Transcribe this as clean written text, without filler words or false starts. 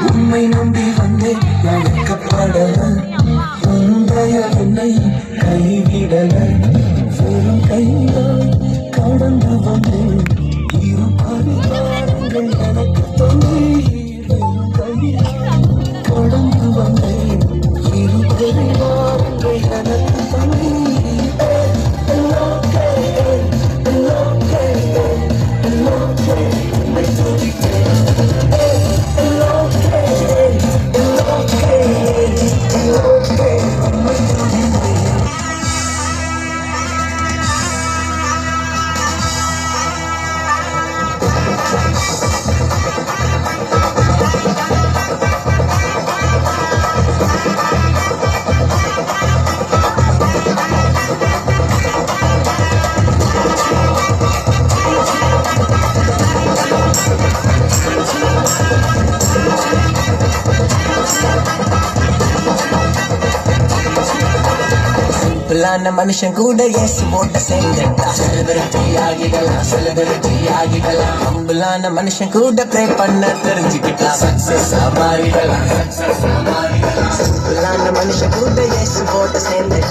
உம்மை நம்பி வந்தேன் நான் வெட்கப்படல உந்தைய என்னை கைவிடல வெறும் கையால் கடந்து வந்தேன் இரு பரிவாரங்கள் எனக்கு தந்தீர் வெறும் கையால் கடந்து வந்தேன் இரு பரிவாரங்கள் எனக்கு தந்தீர் சிம்பிளான மனுஷன் கூட இயேசுவோட சேர்ந்துட்டா செலிபிரிட்டி ஆகிடலாம் செலிபிரிட்டி ஆகிடலாம் ஹம்பிளான மனுஷன் கூட ப்ரே பண்ண தெரிஞ்சுக்கிட்டா சக்சஸ் மாறிடலாம் சிம்பிளான மனுஷன் கூட இயேசுவோட சேர்ந்து